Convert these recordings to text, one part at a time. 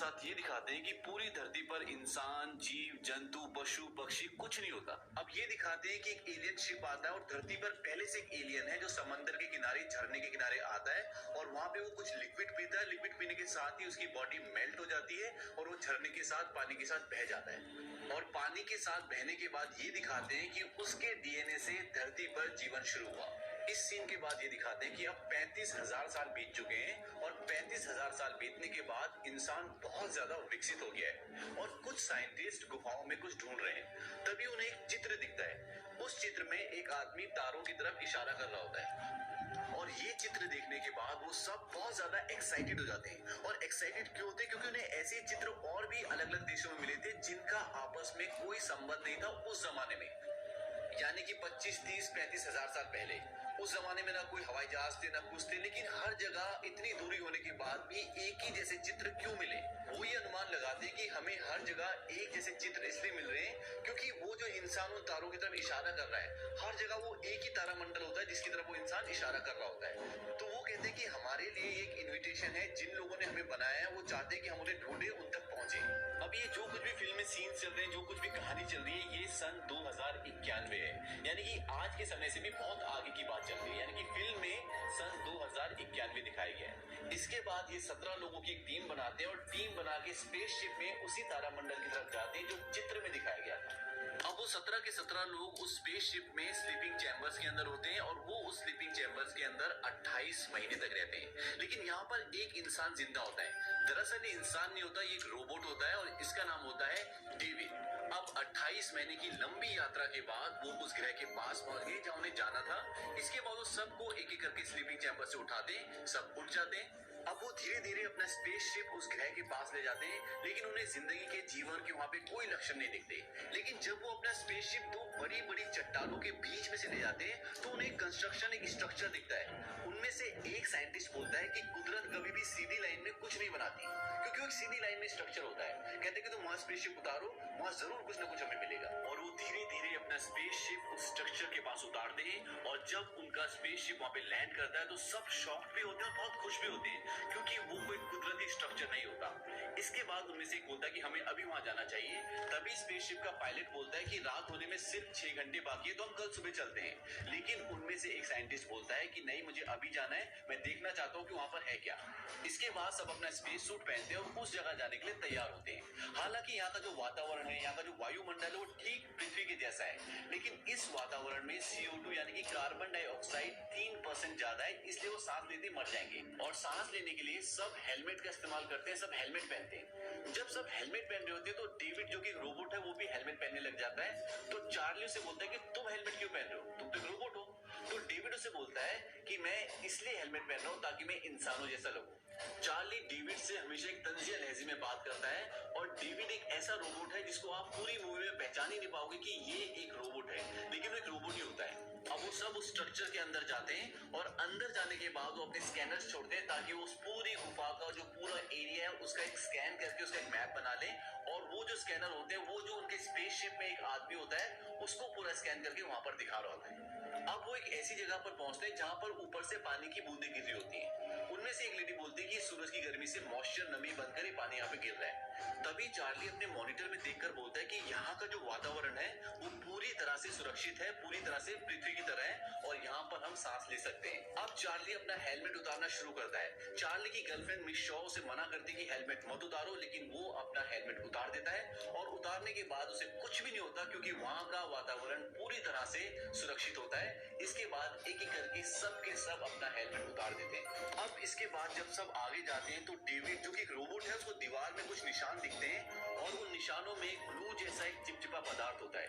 साथ ये दिखाते हैं कि पूरी धरती पर इंसान, जीव जंतु, पशु पक्षी कुछ नहीं होता। अब ये दिखाते हैं कि एक एलियन शिप आता है और धरती पर पहले से एक एलियन है जो समंदर के किनारे, झरने के किनारे आता है और वहां पे वो कुछ लिक्विड पीता है। लिक्विड पीने के साथ ही उसकी बॉडी मेल्ट हो जाती है और वो झरने के साथ, पानी के साथ बह जाता है। और पानी के साथ बहने के बाद ये दिखाते हैं कि उसके डीएनए से धरती पर जीवन शुरू हुआ। इस सीन के बाद ये दिखाते हैं कि अब 35,000 साल बीत चुके हैं और 35,000 साल बीतने के बाद इंसान बहुत ज्यादा विकसित हो गया है और कुछ साइंटिस्ट गुफाओं में कुछ ढूंढ रहे हैं। तभी उन्हें एक चित्र दिखता है। उस चित्र में एक आदमी तारों की तरफ इशारा कर रहा होता है और ये चित्र देखने के बाद वो सब बहुत ज्यादा एक्साइटेड हो जाते हैं। और एक्साइटेड क्यों होते हैं? क्योंकि उन्हें ऐसे चित्र और भी अलग अलग देशों में मिले थे जिनका आपस में कोई संबंध नहीं था उस जमाने में, यानी कि 25, 30, 35,000 साल पहले। उस जमाने में ना कोई हवाई जहाज थे ना कुछ थे, लेकिन हर जगह इतनी दूरी होने के बाद भी एक ही जैसे चित्र क्यों मिले? वो ये अनुमान लगाते हैं कि हमें हर जगह एक जैसे चित्र इसलिए मिल रहे हैं क्योंकि वो जो इंसान उन तारों की तरफ इशारा कर रहा है, हर जगह वो एक ही तारामंडल होता है जिसकी तरफ वो इंसान इशारा कर रहा होता है। तो वो कहते हैं कि हमारे लिए एक इन्विटेशन है, जिन लोगों ने हमें बनाया है वो चाहते हैं कि हम उन्हें ढूंढे, उन तक पहुंचे। अब ये जो कुछ भी फिल्म में सीन चल रहे हैं, जो कुछ भी कहानी चल रही है, ये सन 2091 है, यानी कि आज के समय से भी बहुत आगे की बात चल रही है। यानी कि फिल्म में सन 2091 दिखाया गया है। इसके बाद ये 17 लोगों की एक टीम बनाते हैं और टीम बना के स्पेसशिप में उसी तारामंडल की तरफ जाते हैं जो चित्र में दिखाया गया था। अब वो 17 के 17 लोग उस स्पेसशिप में स्लीपिंग चैम्बर्स के अंदर होते हैं और वो उस स्लीपिंग चैम्बर्स के अंदर 28 महीने तक रहते हैं। लेकिन यहाँ पर एक इंसान जिंदा होता है। दरअसल ये इंसान नहीं होता, ये एक रोबोट होता है और इसका नाम होता है डेविड। अब 28 महीने की लंबी यात्रा के बाद वो उस ग्रह के पास पहुंच गए जहां उन्हें जाना था। इसके बाद वो सबको एक एक करके स्लीपिंग चैम्बर से उठाते हैं, सब उठ जाते हैं। अब वो धीरे धीरे अपना स्पेसशिप उस ग्रह के पास ले जाते हैं, लेकिन उन्हें जिंदगी के जीवन के वहां पे कोई लक्षण नहीं दिखते। लेकिन जब वो अपना स्पेसशिप दो बड़ी बड़ी चट्टानों के बीच में से ले जाते हैं तो उन्हें कंस्ट्रक्शन, एक स्ट्रक्चर दिखता है। उनमें से एक साइंटिस्ट बोलता है कि कुदरत कभी भी सीधी लाइन में कुछ नहीं बनाती, क्योंकि वो एक सीधी लाइन में स्ट्रक्चर होता है। कहते हैं कि तुम वहां स्पेसशिप उतारो, वहां जरूर कुछ ना कुछ हमें मिलेगा। और वो धीरे धीरे अपना स्पेसशिप उस स्ट्रक्चर के पास उतारते हैं और जब उनका स्पेसशिप वहां पे लैंड करता है तो सब शॉक्ड भी होते हैं और बहुत खुश भी होते हैं, क्योंकि वो कोई कुदरती स्ट्रक्चर नहीं होता। इसके बाद उनमें से एक बोलता है कि हमें अभी वहां जाना चाहिए। तभी स्पेसशिप का पायलट बोलता है कि रात होने में सिर्फ 6 घंटे बाकी है, तो हम कल सुबह चलते हैं। लेकिन उनमें से एक साइंटिस्ट बोलता है कि नहीं, मुझे अभी जाना है, मैं देखना चाहता हूँ कि वहां पर है क्या। इसके बाद सब अपना स्पेस सूट पहनते हैं और उस जगह जाने के लिए तैयार होते हैं। हालांकि यहाँ का जो वातावरण है, यहाँ का जो वायुमंडल है, वो ठीक पृथ्वी के जैसा है, लेकिन इस वातावरण में CO2 यानी कि कार्बन डाइऑक्साइड 3% ज्यादा है, इसलिए वो सांस लेते मर जाएंगे। और सांस लेने के लिए सब हेलमेट का इस्तेमाल करते हैं, सब हेलमेट पहनते हैं। जब सब हेलमेट पहन रहे होते हैं तो डेविड, जो कि रोबोट है, वो भी हेलमेट पहनने लग जाता है। तो चार्ली उसे बोलता है कि तुम हेलमेट क्यों पहन रहे हो, तुम तो एक रोबोट हो। तो डेविड उसे बोलता है कि मैं इसलिए हेलमेट पहन रहा हूँ ताकि मैं इंसानों जैसा लगूं। चार्ली डेविड से हमेशा एक तंजिया लहजे में बात करता है और डेविड एक ऐसा रोबोट है जिसको आप पूरी मूवी में पहचान ही नहीं पाओगे कि ये एक रोबोट है, लेकिन वो एक रोबोट ही होता है। अब वो सब उस स्ट्रक्चर के अंदर जाते हैं और अंदर जाने के बाद वो अपने स्कैनर्स छोड़ते हैं ताकि वो उस पूरी गुफा का जो पूरा एरिया है उसका एक स्कैन करके उसका एक मैप बना ले। और वो जो स्कैनर होते हैं, वो जो उनके स्पेसशिप में एक आदमी होता है, उसको पूरा स्कैन करके वहां पर दिखा रहा होता है। अब वो एक ऐसी जगह पर पहुंचते हैं जहां पर ऊपर से पानी की बूंदें गिर रही होती हैं। उनमें से एक लेडी बोलती है कि सूरज की गर्मी से मॉइस्चर, नमी बनकर ये पानी यहाँ पे गिर रहा है। तभी चार्ली अपने मॉनिटर में देखकर बोलता है कि यहाँ का जो वातावरण है वो पूरी तरह से सुरक्षित है, पूरी तरह से पृथ्वी की तरह है और यहाँ पर हम सांस ले सकते हैं। अब चार्ली अपना हेलमेट उतारना शुरू करता है। चार्ली की गर्लफ्रेंड मिस शॉ उसे मना करती है कि हेलमेट मत उतारो, लेकिन वो अपना हेलमेट उतार देता है और उतारने के बाद उसे कुछ भी नहीं होता, क्योंकि वहाँ का वातावरण पूरी तरह से सुरक्षित होता है। इसके बाद एक एक करके सब के सब अपना हेलमेट उतार देते हैं। अब इसके बाद जब सब आगे जाते हैं तो डेविड, जो कि एक रोबोट है, उसको दीवार में कुछ निशान दिखते हैं और उन निशानों में ग्लू जैसा एक चिपचिपा पदार्थ होता है।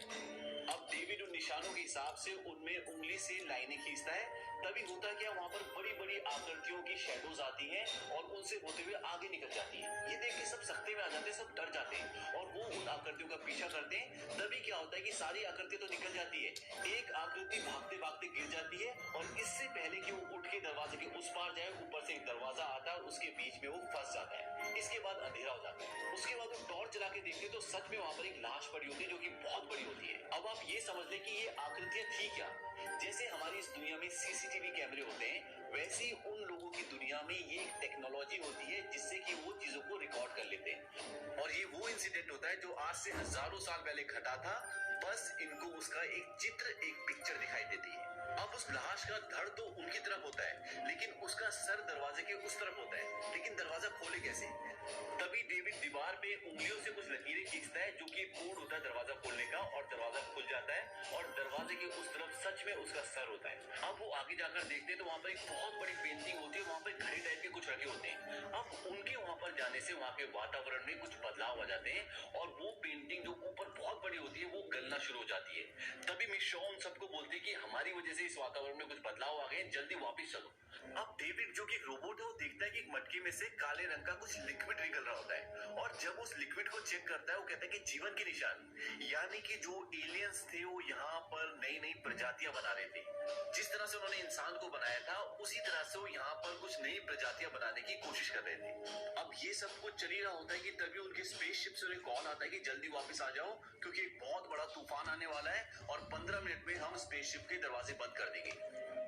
अब डेविड उन निशानों के हिसाब से उनमें उंगली से लाइनें खींचता है। तभी होता क्या, वहां पर बड़ी बड़ी आकृतियों की शेडोज आती हैं और उनसे होते हुए आगे निकल जाती हैं। ये देख के सब सख्ते में आ जाते हैं, सब डर जाते हैं और वो उन आकृतियों का पीछा करते हैं। तभी क्या होता है कि सारी आकृतियां तो निकल जाती है, एक आकृति भागते भागते गिर जाती है और इससे पहले कि वो उठ के दरवाजे के उस पार जाए, ऊपर से एक दरवाजा आता है, उसके बीच में वो फंस जाता है। इसके बाद अंधेरा हो जाता है। उसके बाद वो टॉर्च चला के देखते तो सच में वहां पर एक लाश पड़ी होती है, जो कि बहुत बड़ी होती है। अब आप ये समझ लें कि ये आकृतियां थी क्या। जैसे हमारी इस दुनिया में CCTV कैमरे होते हैं, वैसे ही उन लोगों की दुनिया में ये एक टेक्नोलॉजी होती है जिससे कि वो चीजों को रिकॉर्ड कर लेते हैं। इंसिडेंट होता है जो आज से हजारों साल पहले घटा था, बस इनको उसका एक चित्र, एक पिक्चर दिखाई देती है। अब उस लाश का धड़ तो उनकी तरफ होता है, लेकिन उसका सर दरवाजे के उस तरफ होता है। लेकिन दरवाजा खोले कैसे? तभी डेविड दीवार पे उंगलियों से कुछ लकीरें खींचता है, जो कि कोड होता है दरवाजा खोलने का, और दरवाजा खुल जाता है और दरवाजे के उस तरफ सच में उसका सर होता है। अब वो आगे जाकर देखते हैं तो वहां पर एक बहुत बड़ी पेंटिंग होती है, वहां पर घड़ी टाइप के कुछ रखे होते हैं। अब उनके वहां पर जाने से वहां के वातावरण में कुछ बदलाव आ जाते हैं और वो पेंटिंग जो ऊपर बहुत बड़ी होती है वो गलना शुरू हो जाती है। तभी मिस शॉ उन सबको बोलती है कि हमारी वजह से इस वातावरण में कुछ बदलाव आ गए, जल्दी वापस चलो। अब डेविड जो कि रोबोट है, वो देखता है कि एक मटके में से काले रंग का कुछ लिक्विड निकल रहा होता है, और जब उस लिक्विड को चेक करता है वो कहता है कि जीवन के निशान, यानी कि जो एलियंस थे वो यहाँ पर नई नई प्रजातियां बना रहे थे। जिस तरह से उन्होंने इंसान को बनाया था उसी तरह से वो यहाँ पर कुछ नई प्रजातियां बनाने की कोशिश कर रहे थे। अब ये सब कुछ चल ही रहा होता है कि तभी उनके स्पेसशिप से उन्हें कॉल आता है कि जल्दी वापस आ जाओ, क्योंकि एक बहुत बड़ा तूफान आने वाला है और 15 मिनट में हम स्पेसशिप के दरवाजे बंद कर देंगे।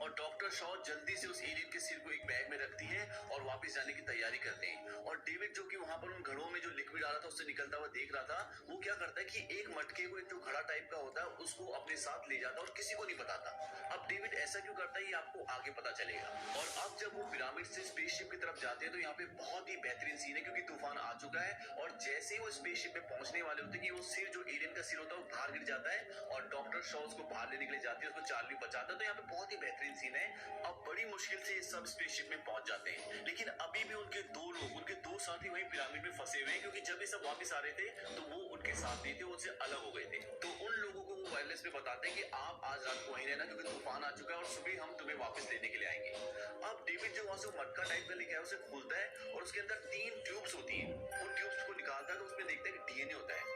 और डॉक्टर शॉ जल्दी से उस एलियन के सिर को एक बैग में रखती है और वापस जाने की तैयारी करते हैं। और डेविड जो कि वहां पर उन घड़ों में जो लिक्विड आ रहा था उससे निकलता हुआ देख रहा था, वो क्या करता है कि एक मटके को, एक जो घड़ा टाइप का होता है, उसको अपने साथ ले जाता है और किसी को नहीं बताता। अब डेविड ऐसा क्यों करता है ये आपको आगे पता चलेगा। और अब जब वो पिरामिड से स्पेसशिप की तरफ जाते हैं तो यहाँ पे बहुत ही बेहतरीन सीन है, क्योंकि तूफान आ चुका है और जैसे ही वो स्पेसशिप में पहुंचने वाले होते हैं कि वो सिर, जो एलियन का सिर होता है, वो बाहर गिर जाता है और डॉक्टर शॉ उसको बाहर लेने के लिए जाती है, उसको चार्ली बचाता है। तो यहाँ पे बहुत ही बेहतरीन सीन है। अब बड़ी मुश्किल से ये सब स्पेसशिप में पहुंच जाते हैं, लेकिन अभी भी उनके दो लोग, उनके दो साथी वहीं पिरामिड में फंसे हुए हैं, क्योंकि जब ये सब वापस आ रहे थे तो वो उनके साथ नहीं थे, उनसे अलग हो गए थे। तो उन लोगों को वो वायरलेस पे बताते हैं कि आप आज रात को वहीं रहना, क्योंकि तूफान आ चुका है और सुबह हम तुम्हें वापस लेने के लिए आएंगे। अब डेविड जो वहां से मटका टाइप का लेके आया उसे खोलता है और उसके अंदर 3 ट्यूब्स होती हैं। उन ट्यूब्स को निकालता है तो उसमें देखता है कि डीएनए होता है।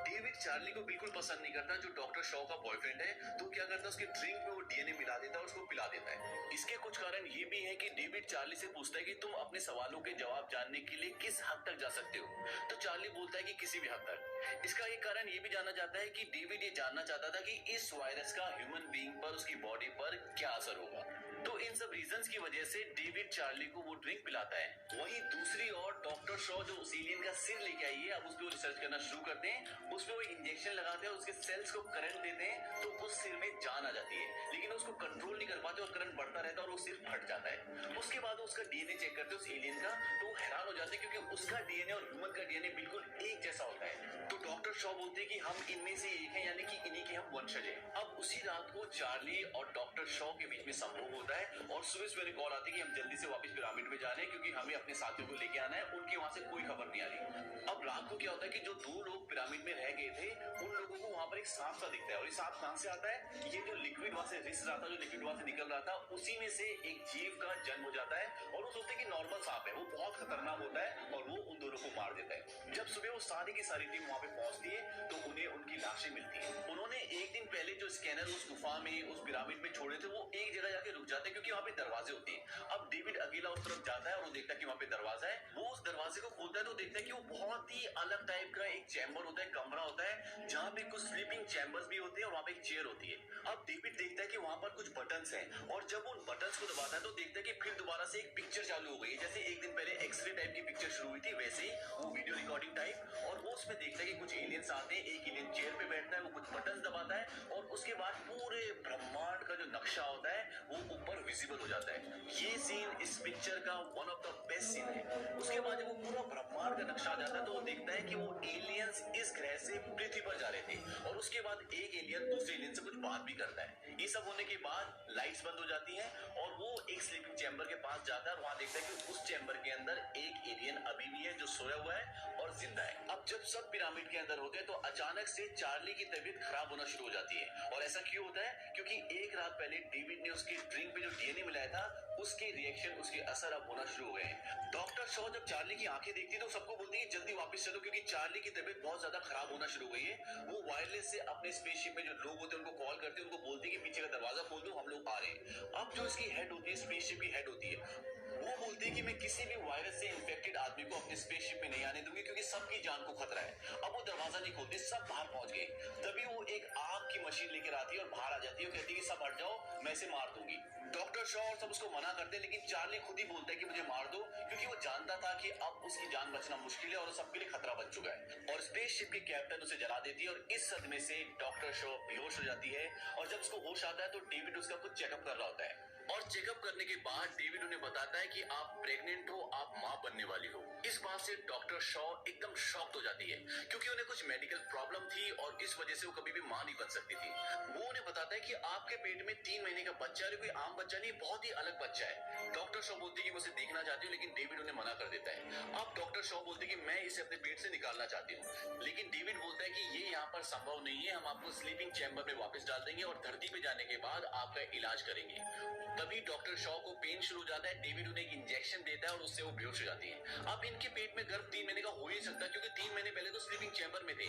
डेविड चार्ली को बिल्कुल पसंद नहीं करता, जो डॉक्टर शॉ का बॉयफ्रेंड है, तो क्या करता है उसके ड्रिंक में वो डीएनए मिला देता है और उसको पिला देता है। इसके कुछ कारण ये भी है कि डेविड चार्ली से पूछता है कि तुम अपने सवालों के जवाब जानने के लिए किस हद तक जा सकते हो, तो चार्ली बोलता है कि किसी भी हद तक। इसका एक कारण ये भी जाना जाता है कि डेविड ये जानना चाहता था कि इस वायरस का ह्यूमन बीइंग पर, उसकी बॉडी पर क्या असर होगा। तो इन सब रीजंस की वजह से डेविड चार्ली को वो ड्रिंक पिलाता है। वहीं दूसरी ओर डॉक्टर शॉ जो उस एलियन का सिर लेके आई है, अब उस पर रिसर्च करना शुरू करते हैं। उसमें वो इंजेक्शन लगाते हैं, उसके सेल्स को करंट देते हैं, तो उस सिर में जान आ जाती है, लेकिन उसको कंट्रोल नहीं कर पाते और करंट बढ़ता रहता है और वो सिर फट जाता है। उसके बाद उसका डीएनए चेक करते हैं उस एलियन का, तो हैरान हो जाते हैं, क्योंकि उसका डीएनए और ह्यूमन का डीएनए बिल्कुल एक जैसा होता है। तो डॉक्टर शॉ बोलते हैं कि हम इनमें से एक हैं, यानी कि इन्हीं के हम वंशज हैं। अब उसी रात को चार्ली और डॉक्टर शॉ के बीच में संभोग होता है और सुबह सवेरे कॉल आती है कि हम जल्दी से वापस पिरामिड में जा रहे हैं, क्योंकि हमें अपने साथियों को लेके आना है। उनके वहां से कोई खबर नहीं आ रही। अब रात को क्या होता है कि जो 2 लोग पिरामिड में रह गए थे, उन लोगों को वहां पर एक सांप सा दिखता है, और ये सांप कहां से आता है? ये जो लिक्विड वहां से रिस रहा था, जो लिक्विड वहां से निकल रहा था, उसी में से एक जीव का जन्म हो जाता है और वो सोचते हैं कि नॉर्मल सांप है, वो बहुत खतरनाक होता है और वो उन दोनों को मार देता है। जब सुबह वो सारी की सारी टीम वहां पे पहुंचती है तो उन्हें उनकी लाशें मिलती है। उन्होंने एक दिन पहले जो स्कैनर उस गुफा में, उस पिरामिड में छोड़े थे, वो एक जगह जाके रुक जाते हैं, क्योंकि वहां पे दरवाजे होते हैं। अब डेविड अकेला उस तरफ जाता है और वो देखता है कि वहां पे दरवाजा है। वो उस दरवाजे को खोलता है तो देखता है कि वो बहुत ही अलग टाइप का एक चैम्बर होता है, कमरा होता है, जहाँ पे कुछ स्लीपिंग चैम्बर्स भी होते हैं और वहां पे एक चेयर होती है। अब डेविड देखता है कि वहां पर कुछ बटन्स हैं, और जब उन बटन्स को दबाता है तो देखता है कि फिर दोबारा से एक पिक्चर चालू हो गई है। जैसे एक दिन पहले एक्सरे टाइप की पिक्चर शुरू हुई थी, वैसे ही वो वीडियो रिकॉर्डिंग टाइप। और वो उसमें देखता है कि कुछ एलियंस आते हैं, एक एलियन चेयर पे बैठता है, वो कुछ बटन्स दबाता है और उसके बाद पूरे ब्रह्मांड का जो नक्शा होता है वो ऊपर विजिबल हो जाता है। ये सीन इस पिक्चर का one of the best scene है। उसके बाद जब वो पूरा ब्रह्मांड का नक्शा आ जाता है तो वो देखता है कि वो एलियंस इस ग्रह से पृथ्वी पर जा रहे थे, और उसके बाद एक एलियन दूसरे एलियन से कुछ बात भी करता है। ये सब होने के बाद लाइट्स बंद हो जाती हैं और वो एक स्लीपिंग चैम्बर के पास जाता है और वहां देखता है कि उस चैम्बर के अंदर एक एलियन अभी भी है, जो सोया हुआ है और जिंदा है। अब जब सब पिरामिड के अंदर होते हैं तो अचानक से चार्ली की तबीयत खराब होना शुरू हो जाती है। और ऐसा क्यों होता है? क्योंकि एक रात पहले डेविड ने उसकी ड्रिंक पे जो डीएनए मिलाया था, उसके रिएक्शन, उसके असर अब होना शुरू हो गए हैं। डॉक्टर शॉ जब चार्ली की आंखें देखती है तो सबको बोलती है जल्दी वापस चलो, क्योंकि चार्ली की तबीयत बहुत ज्यादा खराब होना शुरू हो गई है। वो वायरलेस से अपने स्पेसशिप में जो लोग होते हैं उनको कॉल करते हैं, उनको बोलती है कि पीछे का दरवाजा खोल दो, हम लोग आ रहे हैं। अब जो इसकी हेड होती है, स्पेसशिप की हेड होती है, वो वो बोलती है कि मैं किसी भी वायरस से इन्फेक्टेड आदमी को अपने स्पेसशिप में नहीं आने दूंगी क्योंकि सबकी जान को खतरा है। अब वो दरवाजा नहीं खोलती, सब बाहर पहुंच गए। तभी वो एक आग की मशीन लेकर आती है और बाहर आ जाती है और कहती है कि सब हट जाओ, मैं इसे मार दूंगी। डॉक्टर शॉ और सब उसको मना करते हैं, लेकिन चार्ली खुद ही बोलता है कि मुझे मार दो, क्योंकि वो जानता था कि अब उसकी जान बचना मुश्किल है और सबके लिए खतरा बन चुका है। और स्पेसशिप की कैप्टन उसे जला देती है और इस सदमे से डॉक्टर शॉ बेहोश हो जाती है। और जब उसको होश आता है तो डेविड उसका कुछ चेकअप कर रहा होता है और चेकअप करने के बाद डेविड उन्हें बताता है कि आप प्रेग्नेंट हो, आप मां बनने वाली हो। इस बात से डॉक्टर शॉ एकदम शॉक्ड हो जाती है, क्योंकि उन्हें कुछ मेडिकल प्रॉब्लम थी और इस वजह से वो कभी भी मां नहीं बन सकती थी। वो उन्हें बताता है कि आपके पेट में 3 महीने का बच्चा है, कोई आम बच्चा नहीं, बहुत ही अलग बच्चा है। डॉक्टर शॉ बोलती है कि वो उसे देखना चाहती हूँ, लेकिन डेविड उन्हें मना कर देता है। अब डॉक्टर शॉ बोलते हैं कि मैं इसे अपने पेट से निकालना चाहती हूँ, लेकिन डेविड बोलता है कि ये यहाँ पर संभव नहीं है, हम आपको स्लीपिंग चैम्बर में वापस डाल देंगे और धरती पे जाने के बाद आपका इलाज करेंगे। तभी डॉक्टर शॉ को पेन शुरू हो जाता है। डेविड उन्हें एक इंजेक्शन देता है और उससे वो बेहोश हो जाती है। अब इनके पेट में गर्भ 3 महीने का हो ही सकता है, क्योंकि 3 महीने पहले तो स्लीपिंग चैम्बर में थे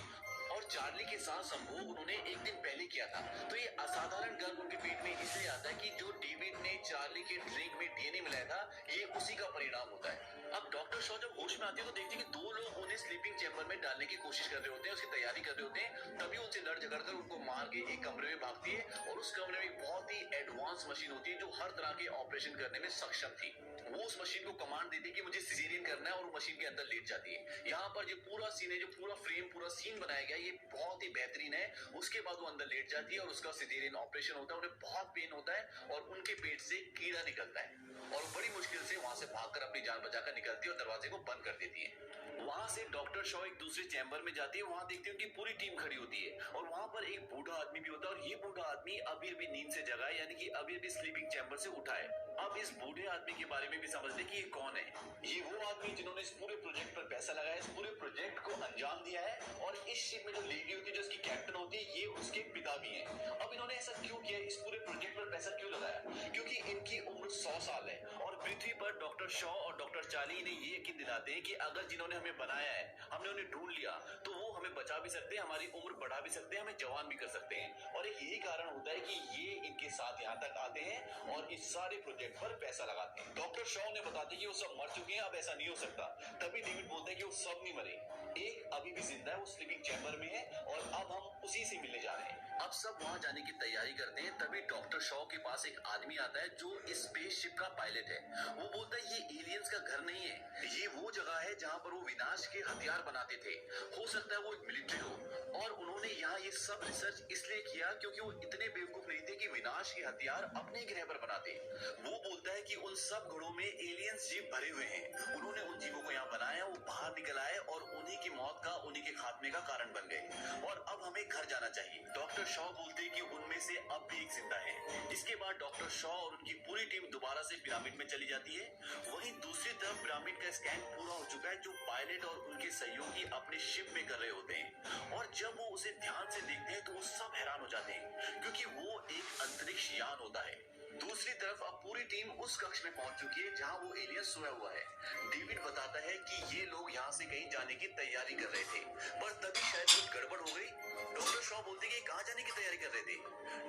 और चार्ली के साथ संभोग उन्होंने एक दिन पहले किया था। तो ये असाधारण गर्भ उनके पेट में इसलिए आता है कि जो डेविड ने चार्ली के ड्रिंक में डीएनए मिलाया था, ये उसी का परिणाम होता है। अब डॉक्टर शॉ जब होश में आती है तो देखती है कि 2 लोग उन्हें स्लीपिंग चैम्बर में डालने की कोशिश कर रहे होते हैं, उसकी तैयारी कर रहे होते हैं। तभी उनसे लड़ झगड़ कर उनको मार के एक कमरे में भागती है और उस कमरे में एक बहुत ही एडवांस मशीन होती है जो हर तरह के ऑपरेशन करने में सक्षम थी। वो उस मशीन को कमांड देती है कि मुझे सिजेरियन करना है और वो मशीन के अंदर लेट जाती है। यहाँ पर जो पूरा सीन है, जो पूरा फ्रेम, पूरा सीन बनाया गया, ये बहुत ही बेहतरीन है। उसके बाद वो अंदर लेट जाती है और उसका सिजेरियन ऑपरेशन होता है। उन्हें बहुत पेन होता है और उनके पेट से कीड़ा निकलता है और बड़ी मुश्किल से वहां से भागकर अपनी जान बचाकर निकलती है और दरवाजे को बंद कर देती है। वहां से डॉक्टर शॉ एक दूसरे चैम्बर में जाती है। वहां देखती है उनकी पूरी टीम खड़ी होती है और वहां पर एक बूढ़ा आदमी भी होता है और ये बूढ़ा आदमी अभी अभी नींद से जगा है, यानी कि अभी अभी स्लीपिंग चैम्बर से उठा है। अब इस बूढ़े आदमी के बारे में भी समझ ले कि ये कौन है। ये वो आदमी जिन्होंने इस पूरे प्रोजेक्ट पर पैसा लगाया, इस पूरे प्रोजेक्ट को अंजाम दिया है। और इस शिप में जो लेडी होती है, जो इसकी कैप्टन होती है, ये उसके पिता भी हैं। अब इन्होंने ऐसा क्यों किया, इस पूरे प्रोजेक्ट पर पैसा क्यों लगाया? क्योंकि इनकी उम्र 100 साल है और पृथ्वी पर डॉक्टर शॉ और डॉक्टर चार्ली इन्हें ये यकीन दिलाते हैं कि अगर जिन्होंने हमें बनाया है, हमने उन्हें ढूंढ लिया, तो वो हमें बचा भी सकते हैं, हमारी उम्र बढ़ा भी सकते हैं, हमें जवान भी कर सकते हैं। और एक यही कारण होता है कि ये इनके साथ यहाँ तक आते हैं और इस सारे प्रोजेक्ट पर पैसा लगाते हैं। डॉक्टर शॉ ने बताते हैं कि वो सब मर चुके हैं, अब ऐसा नहीं हो सकता। तभी डेविड बोलते हैं कि वो सब नहीं मरे, एक अभी भी जिंदा है, वो स्लीपिंग चैम्बर में है और अब हम उसी से मिलने जा रहे हैं। अब सब वहां जाने की तैयारी करते हैं। तभी डॉक्टर शॉ के पास एक आदमी आता है जो इस स्पेसशिप का पायलट है। वो बोलता है ये एलियंस का घर नहीं है, ये वो जगह है जहां पर वो विनाश के हथियार बनाते थे। हो सकता है वो एक मिलिट्री हो और उन्होंने यहाँ ये सब रिसर्च इसलिए किया क्योंकि वो इतने बेवकूफ नहीं थे कि विनाश के हथियार अपने ग्रह पर बनाते। वो बोलता है कि उन सब घरों में एलियंस जीव भरे हुए हैं, उन्होंने उन जीवों को यहाँ बनाया, वो बाहर निकल आए और उन्हीं की मौत का, उन्हीं के खात्मे का कारण बन गए और अब हमें घर जाना चाहिए। डॉक्टर शॉ बोलते हैं कि उनमें से अब भी एक जिंदा है। इसके बाद डॉक्टर शॉ और उनकी पूरी टीम दोबारा से पिरामिड में चली जाती है। वहीं दूसरी तरफ पिरामिड का स्कैन पूरा हो चुका है, जो पायलट और उनके सहयोगी अपने शिप में कर रहे होते हैं। और जब वो उसे ध्यान से देखते हैं तो वो सब हैरान हो जाते हैं, क्योंकि वो एक अंतरिक्ष यान होता है। दूसरी तरफ अब पूरी टीम उस कक्ष में पहुंच चुकी है जहां वो एलियन सोया हुआ है। डेविड बताता है कि ये लोग यहाँ से कहीं जाने की तैयारी कर रहे थे, पर तभी शायद कुछ गड़बड़ हो गई। डॉक्टर शॉ बोलते हैं कि कहाँ जाने की तैयारी कर रहे थे?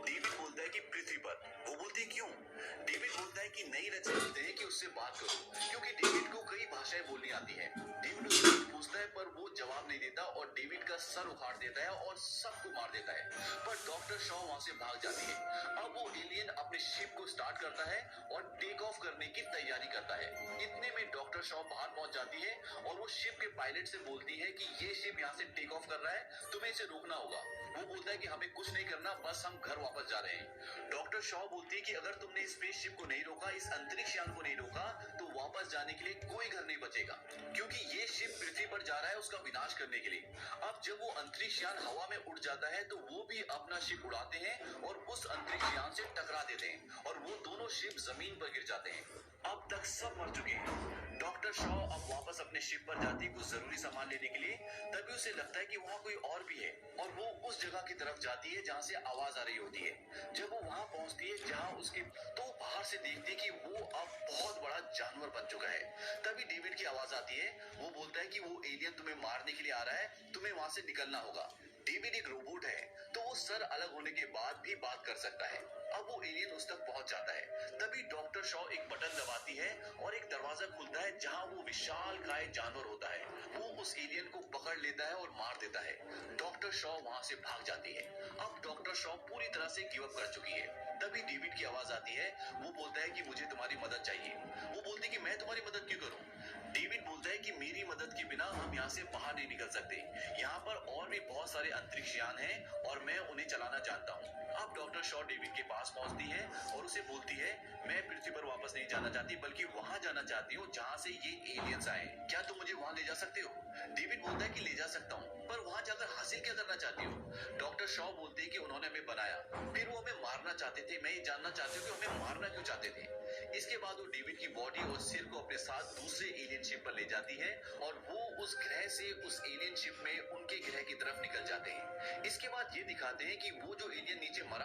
डेविड बोलता है कि पृथ्वी पर। वो बोलते हैं क्यों? डेविड बोलता है कि नई रचना बोलते हैं कि उससे बात करो, क्योंकि डेविड को कई भाषाएं बोलनी आती है। डेविड उससे कुछ पूछता है पर वो जवाब नहीं देता और डेविड का सर उखाड़ देता है और सबको मार देता है। पर डॉक्टर शॉ वहां से भाग जाती है। अब वो एलियन अपने शिप को स्टार्ट करता है और टेक ऑफ करने की तैयारी करता है। इतने में डॉक्टर शॉ बाहर पहुंच जाती है और वो शिप के पायलट से बोलती है कि ये शिप यहाँ से टेक ऑफ कर रहा है, तुम्हें इसे रोकना होगा। वो बोलता है कि हमें कुछ नहीं करना, बस हम घर वापस जा रहे हैं। डॉक्टर शॉ बोलती है कि अगर तुमने इस स्पेसशिप को नहीं रोका, इस अंतरिक्ष यान को नहीं रोका, तो वापस जाने के लिए कोई घर नहीं बचेगा, क्योंकि ये शिप पृथ्वी पर जा रहा है उसका विनाश करने के लिए। अब जब वो अंतरिक्ष यान हवा में उड़ जाता है तो वो भी अपना शिप उड़ाते हैं और उस अंतरिक्ष यान से टकरा देते हैं और वो दोनों शिप जमीन पर गिर जाते हैं। अब तक सब मर चुके हैं। डॉक्टर शॉ अब वापस अपने शिप पर जाती है कुछ जरूरी सामान लेने के लिए। तभी उसे लगता है कि वहाँ कोई और भी है और वो उस जगह की तरफ जाती है जहाँ से आवाज आ रही होती है। जब वो वहाँ पहुँचती है जहाँ उसके, तो बाहर से देखती है कि वो अब बहुत बड़ा जानवर बन चुका है। तभी डेविड की आवाज आती है। वो बोलता है कि वो एलियन तुम्हें मारने के लिए आ रहा है, तुम्हें वहाँ से निकलना होगा। डेविड एक रोबोट है, तो वो सर अलग होने के बाद भी बात कर सकता है। अब वो एलियन उस तक पहुंच जाता है। तभी डॉक्टर शॉ एक बटन दबाती है और एक दरवाजा खुलता है जहां वो विशालकाय जानवर होता है। वो उस एलियन को पकड़ लेता है और मार देता है। डॉक्टर शॉ वहां से भाग जाती है। अब डॉक्टर शॉ पूरी तरह से गिव अप कर चुकी है। तभी डेविड की आवाज आती है। वो बोलता है कि मुझे तुम्हारी मदद चाहिए। वो बोलती है कि मैं तुम्हारी मदद क्यों करूं? डेविड बोलता है कि मेरी मदद के बिना हम यहाँ से बाहर नहीं निकल सकते। यहाँ पर और भी बहुत सारे अंतरिक्ष यान हैं और मैं उन्हें चलाना जानता हूँ। अब डॉक्टर शॉ डेविड के पास पहुंचती है और उसे बोलती है, मैं पृथ्वी पर वापस नहीं जाना चाहती बल्कि वहां जाना चाहती हूँ जहाँ से ये एलियंस आए। क्या तुम मुझे वहां ले जा सकते हो? डेविड बोलता है कि ले जा सकता हूँ, पर वहां जाकर हासिल क्या करना चाहती हो? डॉक्टर शॉ बोलते हैं कि उन्होंने हमें बनाया, फिर वो हमें मारना चाहते थे। मैं ये जानना चाहती हूँ कि हमें मारना क्यों चाहते थे। इसके बाद वो डेविड की बॉडी और सिर को अपने साथ दूसरे एलियन शिप पर ले जाती है और वो उस ग्रह से उस एलियन शिप में उनके ग्रह की तरफ निकल जाते हैं। इसके बाद ये दिखाते हैं कि वो जो एलियन नीचे मरा